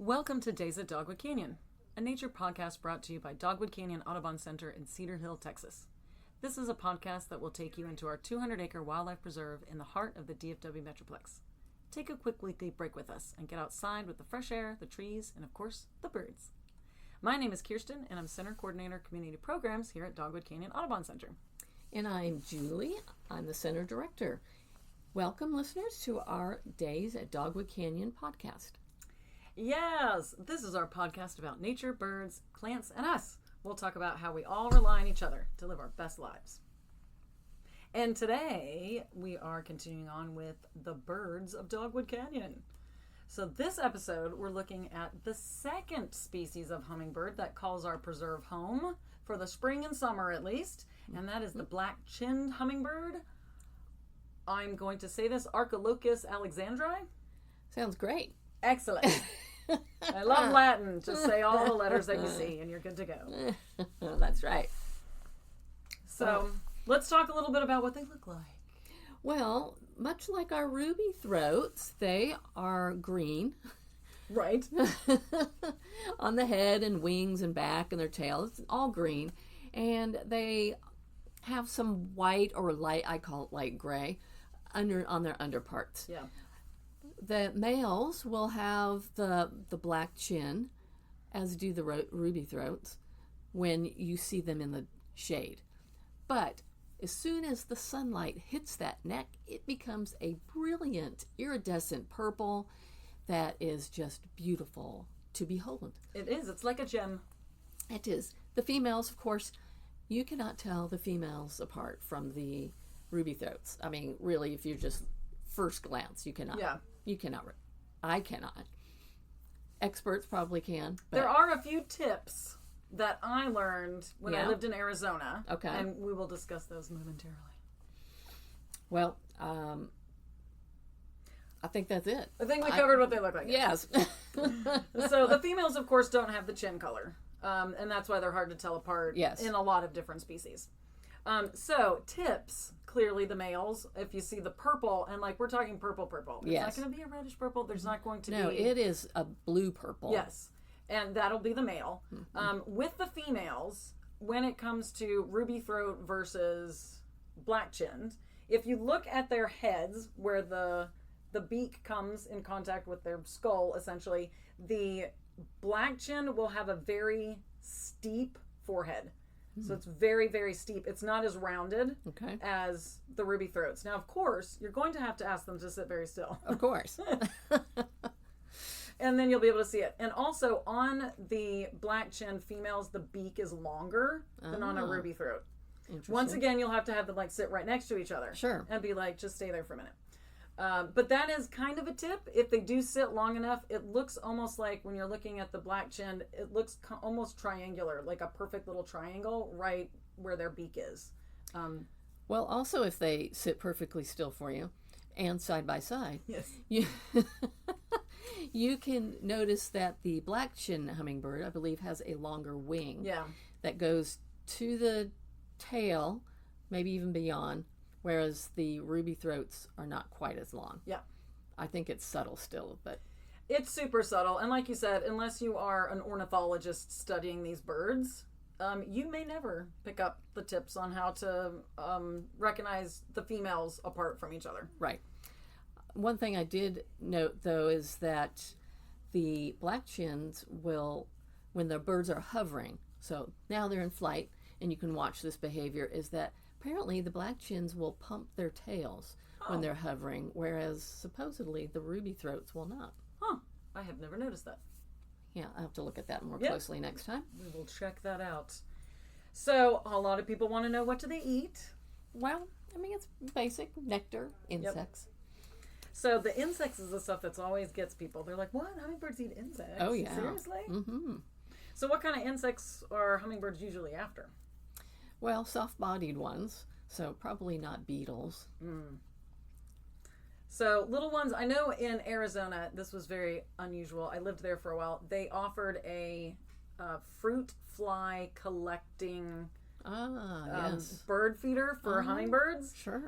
Welcome to Days at Dogwood Canyon, a nature podcast brought to you by Dogwood Canyon Audubon Center in Cedar Hill, Texas. This is a podcast that will take you into our 200-acre wildlife preserve in the heart of the DFW Metroplex. Take a quick weekly break with us and get outside with the fresh air, the trees, and of course, the birds. My name is Kiersten, and I'm Center Coordinator Community Programs here at Dogwood Canyon Audubon Center. And I'm Julie. I'm the Center Director. Welcome, listeners, to our Days at Dogwood Canyon podcast. Yes, this is our podcast about nature, birds, plants, and us. We'll talk about how we all rely on each other to live our best lives. And today, we are continuing on with the birds of Dogwood Canyon. So this episode, we're looking at the second species of hummingbird that calls our preserve home, for the spring and summer at least, and that is the Black-chinned Hummingbird. I'm going to say this, Archilochus alexandri. Sounds great. Excellent. I love Latin. Just say all the letters that you see and you're good to go. That's right. So let's talk a little bit about what they look like. Well, much like our ruby throats, they are green. Right. On the head and wings and back and their tail. It's all green. And they have some white or light, I call it light gray, on their underparts. Yeah. The males will have the black chin, as do the ruby throats, when you see them in the shade. But as soon as the sunlight hits that neck, it becomes a brilliant, iridescent purple that is just beautiful to behold. It is. It's like a gem. It is. The females, of course, you cannot tell the females apart from the ruby throats. I mean, really, if you just first glance, you cannot. Yeah. You cannot. I cannot. Experts probably can. But there are a few tips that I learned when I lived in Arizona. Okay. And we will discuss those momentarily. Well, I think that's it. I think we covered what they look like. Yes. So the females, of course, don't have the chin color. And that's why they're hard to tell apart in a lot of different species. So tips, clearly the males, if you see the purple, and like we're talking purple. It's not going to be a reddish purple. There's not going to be. No, it is a blue purple. Yes. And that'll be the male. With the females, when it comes to ruby throat versus black-chinned, if you look at their heads where the beak comes in contact with their skull, essentially, the black-chinned will have a very steep forehead. So it's very, very steep. It's not as rounded as the ruby throats. Now, of course, you're going to have to ask them to sit very still. Of course. And then you'll be able to see it. And also on the black-chinned females, the beak is longer than on a ruby throat. Once again, you'll have to have them like sit right next to each other. Sure. And be like, just stay there for a minute. But that is kind of a tip. If they do sit long enough, it looks almost like when you're looking at the black-chinned, it looks almost triangular, like a perfect little triangle right where their beak is. Well, also if they sit perfectly still for you and side by side, yes, you can notice that the black-chinned hummingbird, I believe, has a longer wing that goes to the tail, maybe even beyond, whereas the ruby throats are not quite as long. Yeah. I think it's subtle still, but it's super subtle. And like you said, unless you are an ornithologist studying these birds, you may never pick up the tips on how to recognize the females apart from each other. Right. One thing I did note, though, is that the black-chins will, when the birds are hovering, so now they're in flight, and you can watch this behavior, is that apparently the black-chins will pump their tails when they're hovering, whereas supposedly the ruby throats will not. Huh. I have never noticed that. Yeah, I'll have to look at that more closely next time. We will check that out. So, a lot of people want to know, what do they eat? Well, I mean, it's basic nectar, insects. Yep. So, the insects is the stuff that always gets people. They're like, what? Hummingbirds eat insects? Oh, yeah. Seriously? Mm-hmm. So, what kind of insects are hummingbirds usually after? Well, soft-bodied ones, so probably not beetles. So little ones, I know in Arizona, this was very unusual. I lived there for a while. They offered a fruit fly collecting bird feeder for hummingbirds. Sure.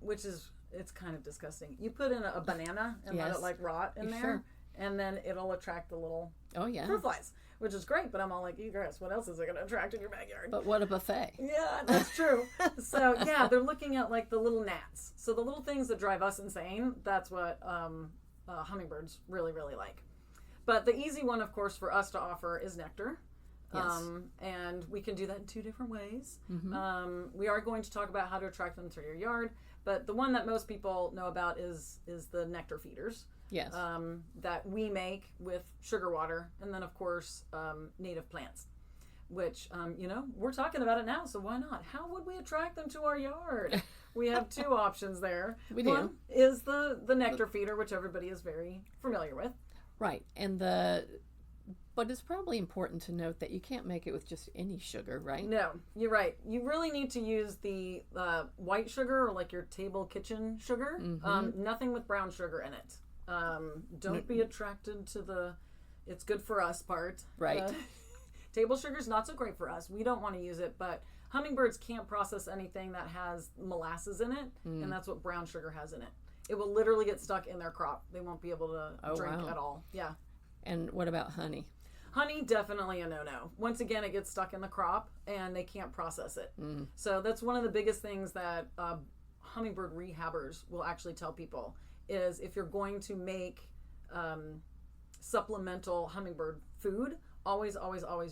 Which is, it's kind of disgusting. You put in a banana and let it like rot in there. and then it'll attract the little Oh, yeah. fruit flies, which is great. But I'm all like, egress, what else is it going to attract in your backyard? But what a buffet. Yeah, that's true. So, yeah, they're looking at like the little gnats. So the little things that drive us insane, that's what hummingbirds really, really like. But the easy one, of course, for us to offer is nectar. Yes. And we can do that in 2 different ways. Mm-hmm. We are going to talk about how to attract them through your yard, but the one that most people know about is the nectar feeders. Yes. That we make with sugar water, and then of course native plants, which we're talking about it now, so why not? How would we attract them to our yard? We have 2 options there. We One do. is the nectar feeder, which everybody is very familiar with. Right. But it's probably important to note that you can't make it with just any sugar, right? No, you're right. You really need to use the white sugar, or like your table kitchen sugar. Mm-hmm. Nothing with brown sugar in it. Don't be attracted to the it's good for us part. Right. Table sugar's not so great for us. We don't want to use it, but hummingbirds can't process anything that has molasses in it, and that's what brown sugar has in it. It will literally get stuck in their crop. They won't be able to drink at all. Yeah. And what about honey? Honey, definitely a no-no. Once again, it gets stuck in the crop, and they can't process it. So that's one of the biggest things that hummingbird rehabbers will actually tell people is if you're going to make supplemental hummingbird food, always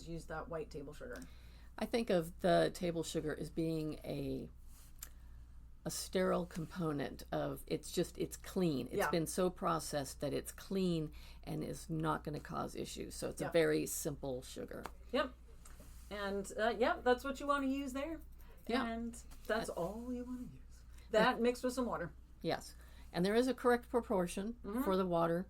use that white table sugar. I think of the table sugar as being a sterile component of it's clean. It's been so processed that it's clean and is not going to cause issues. So it's a very simple sugar. Yep. And that's what you want to use there. Yeah. And that's all you want to use. That mixed with some water. Yes. And there is a correct proportion for the water.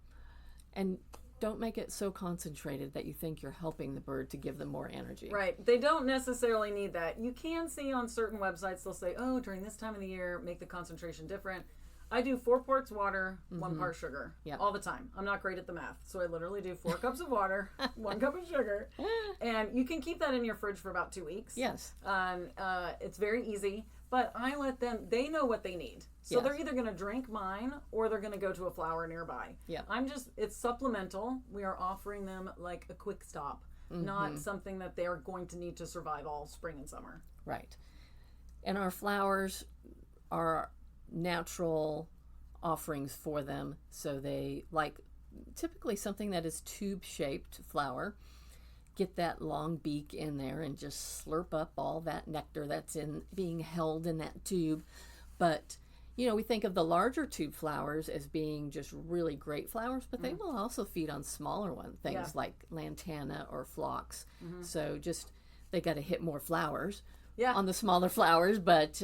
And don't make it so concentrated that you think you're helping the bird to give them more energy. Right. They don't necessarily need that. You can see on certain websites, they'll say, oh, during this time of the year, make the concentration different. I do 4 parts water, 1 part sugar all the time. I'm not great at the math. So I literally do 4 cups of water, 1 cup of sugar. And you can keep that in your fridge for about 2 weeks. Yes. It's very easy. But I let them, they know what they need. So they're either going to drink mine or they're going to go to a flower nearby. Yeah. It's supplemental. We are offering them like a quick stop, not something that they are going to need to survive all spring and summer. Right. And our flowers are natural offerings for them. So they like typically something that is tube-shaped flower. Get that long beak in there and just slurp up all that nectar that's being held in that tube. But, we think of the larger tube flowers as being just really great flowers, but they will also feed on smaller things like lantana or phlox. So just, they got to hit more flowers on the smaller flowers, but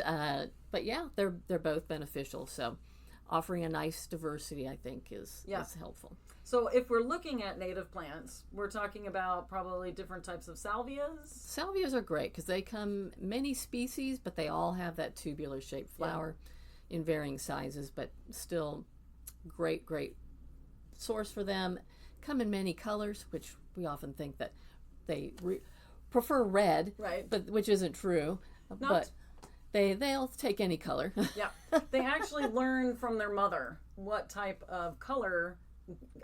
yeah, they're both beneficial. So offering a nice diversity, I think, is helpful. So if we're looking at native plants, we're talking about probably different types of salvias. Salvias are great because they come many species, but they all have that tubular shaped flower in varying sizes, but still great source for them. Come in many colors, which we often think that they prefer red, right? But which isn't true. But they'll take any color. They actually learn from their mother what type of color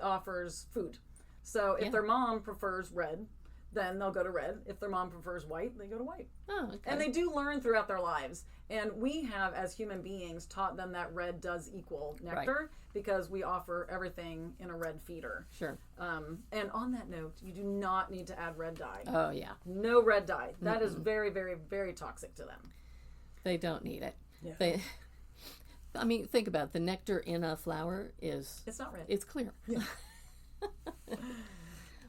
offers food. So if their mom prefers red, then they'll go to red. If their mom prefers white, they go to white. Oh, okay. And they do learn throughout their lives. And we have, as human beings, taught them that red does equal nectar because we offer everything in a red feeder. Sure. And on that note, you do not need to add red dye. Oh, yeah. No red dye. That is very, very, very toxic to them. They don't need it. Yeah. Think about it. The nectar in a flower it's not red. It's clear. Yeah.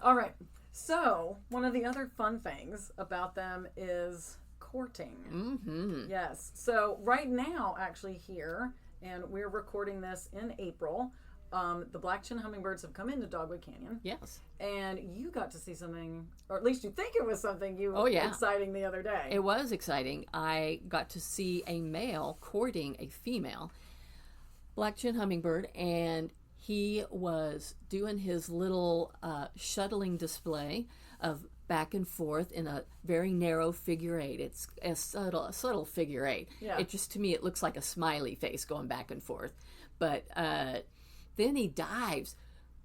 All right. So one of the other fun things about them is courting. Mm-hmm. Yes. So right now, actually here, and we're recording this in April, the Black-chinned Hummingbirds have come into Dogwood Canyon. Yes. And you got to see something, or at least you think it was something exciting the other day. It was exciting. I got to see a male courting a female Black-chinned Hummingbird, and he was doing his little shuttling display of back and forth in a very narrow figure 8. It's a subtle figure 8. Yeah. It just, to me, it looks like a smiley face going back and forth. But then he dives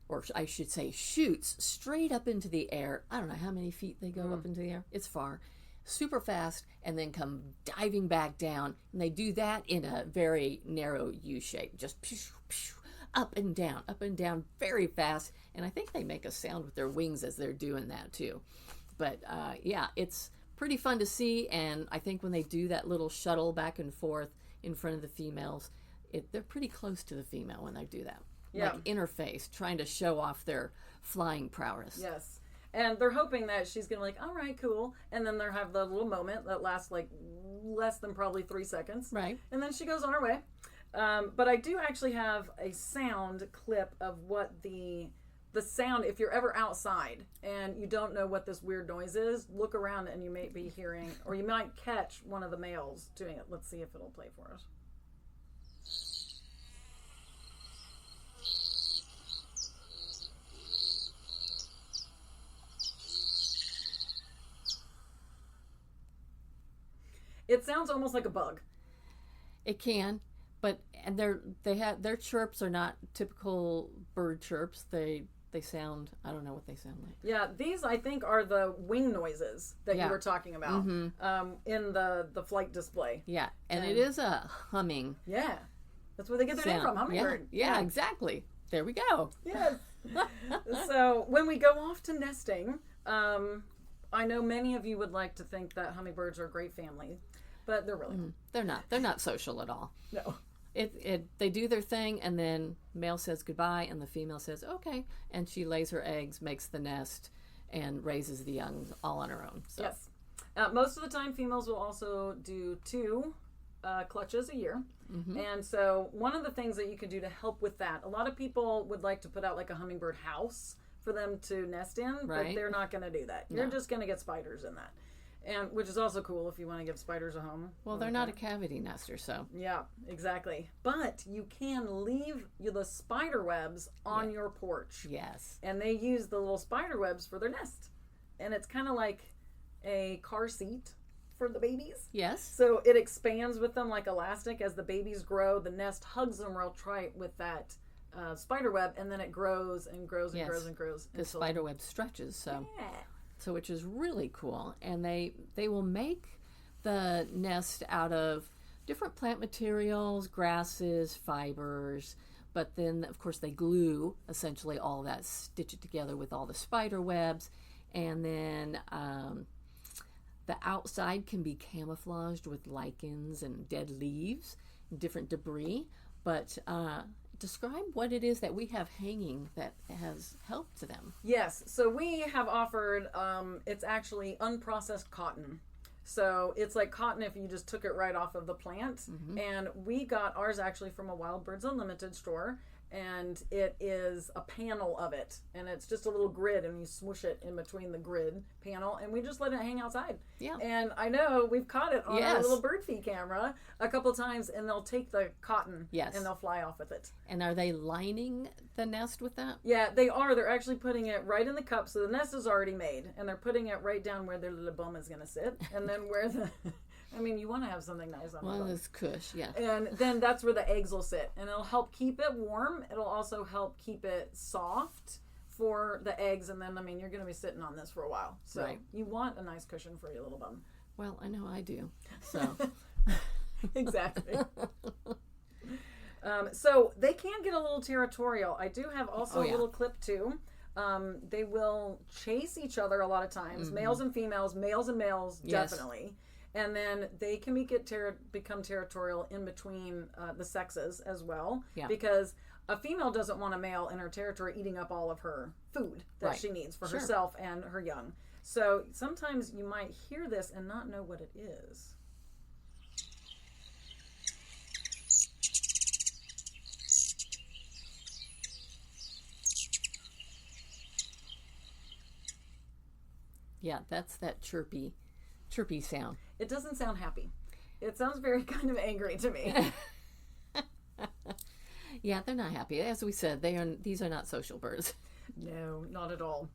or I should say shoots straight up into the air. I don't know how many feet they go up into the air. It's far. Super fast, and then come diving back down. And they do that in a very narrow U shape. Just up and down very fast. And I think they make a sound with their wings as they're doing that too. But yeah, it's pretty fun to see. And I think when they do that little shuttle back and forth in front of the females, they're pretty close to the female when they do that. Yeah. Like interface, trying to show off their flying prowess. Yes. And they're hoping that she's going to be like, all right, cool. And then they'll have the little moment that lasts like less than probably 3 seconds. Right. And then she goes on her way. But I do actually have a sound clip of what the sound, if you're ever outside and you don't know what this weird noise is, look around and you may be hearing, or you might catch one of the males doing it. Let's see if it'll play for us. It sounds almost like a bug. It can, but and their chirps are not typical bird chirps. They sound, I don't know what they sound like. Yeah, these I think are the wing noises that you were talking about in the flight display. Yeah, and it is a humming. Yeah, that's where they get their name from, hummingbird. Yeah, exactly. There we go. Yes. So when we go off to nesting, I know many of you would like to think that hummingbirds are a great family, but they're really not. They're not social at all. No. They do their thing, and then male says goodbye, and the female says okay, and she lays her eggs, makes the nest, and raises the young all on her own. So. Yes. Most of the time, females will also do 2 clutches a year. Mm-hmm. And so one of the things that you can do to help with that, a lot of people would like to put out like a hummingbird house for them to nest in, but they're not going to do that. You're just going to get spiders in that. And which is also cool if you want to give spiders a home. Well, they're not a cavity nester, so. Yeah, exactly. But you can leave the spider webs on your porch. Yes. And they use the little spider webs for their nest. And it's kind of like a car seat for the babies. Yes. So it expands with them like elastic. As the babies grow, the nest hugs them real tight with that spider web, and then it grows and grows and grows and grows. The spider web stretches, so. Yeah. So which is really cool. And they will make the nest out of different plant materials, grasses, fibers, but then of course they glue essentially all that, stitch it together with all the spider webs, and then the outside can be camouflaged with lichens and dead leaves and different debris. But describe what it is that we have hanging that has helped them. Yes, so we have offered, it's actually unprocessed cotton. So it's like cotton if you just took it right off of the plant. Mm-hmm. And we got ours actually from a Wild Birds Unlimited store. And it is a panel of it. And it's just a little grid, and you smoosh it in between the grid panel. And we just let it hang outside. Yeah. And I know we've caught it on our little bird feed camera a couple times. And they'll take the cotton and they'll fly off with it. And are they lining the nest with that? Yeah, they are. They're actually putting it right in the cup. So the nest is already made. And they're putting it right down where their little bum is going to sit. And then where the... I mean, you want to have something nice on the bum. It's cush, yeah. And then that's where the eggs will sit. And it'll help keep it warm. It'll also help keep it soft for the eggs. And then, I mean, you're going to be sitting on this for a while. So you want a nice cushion for your little bum. Well, I know I do. So exactly. So they can get a little territorial. I do have also a little clip too. They will chase each other a lot of times. Mm-hmm. Males and females, males and males, definitely. And then they can become territorial in between the sexes as well. Yeah. Because a female doesn't want a male in her territory eating up all of her food that she needs for herself and her young. So sometimes you might hear this and not know what it is. Yeah, that's that chirpy sound. It doesn't sound happy. It sounds very kind of angry to me. Yeah, they're not happy. As we said, these are not social birds. No, not at all.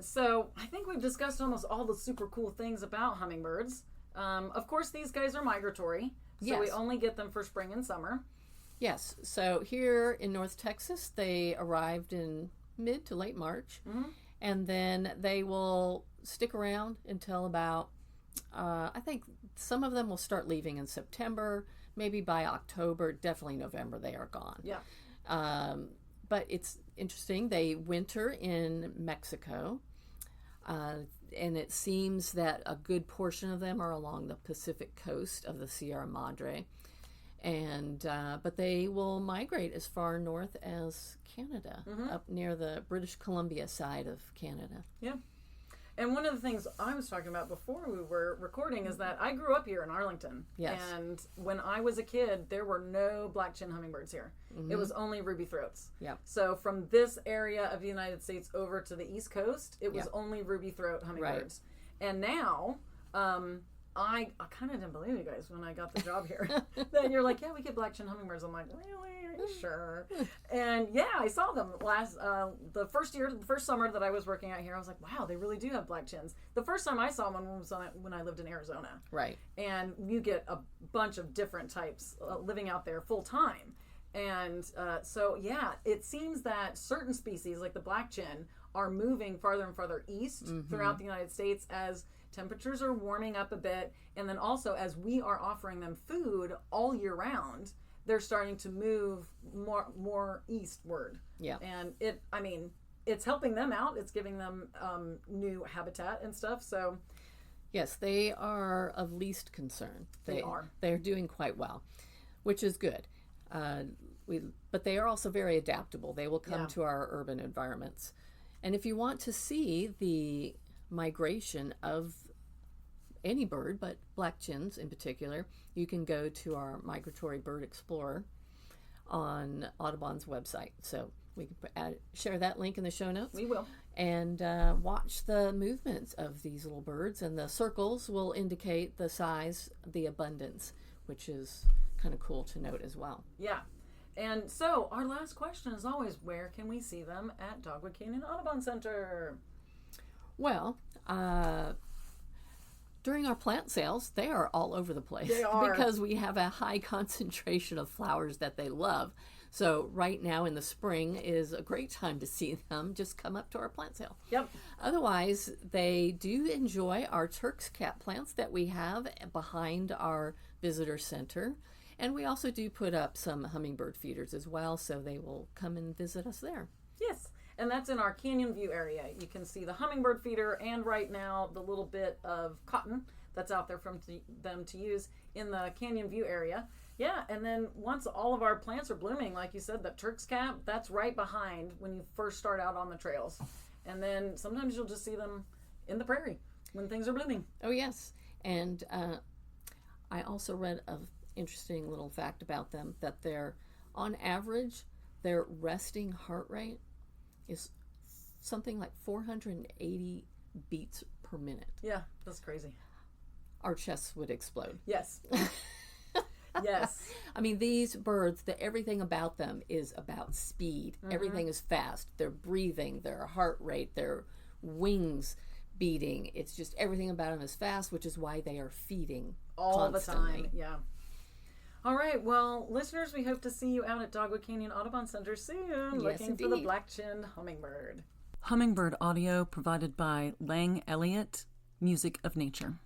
So I think we've discussed almost all the super cool things about hummingbirds. Of course, these guys are migratory, so we only get them for spring and summer. Yes. So here in North Texas, they arrived in mid to late March. And then they will stick around until about, I think some of them will start leaving in September. Maybe by October, definitely November, they are gone. Yeah. But it's interesting. They winter in Mexico. And it seems that a good portion of them are along the Pacific coast of the Sierra Madre. And but they will migrate as far north as Canada, up near the British Columbia side of Canada. Yeah. And one of the things I was talking about before we were recording is that I grew up here in Arlington. Yes. And when I was a kid, there were no black-chinned hummingbirds here. It was only ruby throats. Yeah. So from this area of the United States over to the East Coast, it was only ruby throat hummingbirds. Right. And now, I kind of didn't believe you guys when I got the job here. Then you're like, yeah, we get black-chinned hummingbirds. I'm like, really? Are you sure? And yeah, I saw them the first summer that I was working out here. I was like, wow, they really do have black chins. The first time I saw one was when I lived in Arizona. Right. And you get a bunch of different types living out there full time. And so, yeah, it seems that certain species, like the black-chin, are moving farther and farther east throughout the United States as temperatures are warming up a bit. And then also as we are offering them food all year round, they're starting to move more eastward. Yeah. And it's helping them out. It's giving them new habitat and stuff. So yes, they are of least concern. They are. They're doing quite well, which is good. But they are also very adaptable. They will come to our urban environments. And if you want to see the migration of any bird, but black-chins in particular, you can go to our Migratory Bird Explorer on Audubon's website. So we can share that link in the show notes. We will. And watch the movements of these little birds. And the circles will indicate the size, the abundance, which is kind of cool to note as well. Yeah. And so our last question is always, where can we see them at Dogwood Canyon Audubon Center? Well, during our plant sales, they are all over the place. They are. Because we have a high concentration of flowers that they love. So right now in the spring is a great time to see them. Just come up to our plant sale. Yep. Otherwise, they do enjoy our Turk's cap plants that we have behind our visitor center. And we also do put up some hummingbird feeders as well, so they will come and visit us there. Yes, and that's in our Canyon View area. You can see the hummingbird feeder and right now the little bit of cotton that's out there for them to use in the Canyon View area. Yeah, and then once all of our plants are blooming, like you said, the Turk's cap, that's right behind when you first start out on the trails. And then sometimes you'll just see them in the prairie when things are blooming. Oh, yes. And I also read an interesting little fact about them, that on average, their resting heart rate is something like 480 beats per minute. Yeah, that's crazy. Our chests would explode. Yes. Yes. I mean, these birds, everything about them is about speed. Everything is fast. Their breathing, their heart rate, their wings beating. It's just everything about them is fast, which is why they are feeding all constantly. The time. Yeah. All right. Well, listeners, we hope to see you out at Dogwood Canyon Audubon Center soon, looking for the black-chinned hummingbird. Hummingbird audio provided by Lang Elliott, Music of Nature.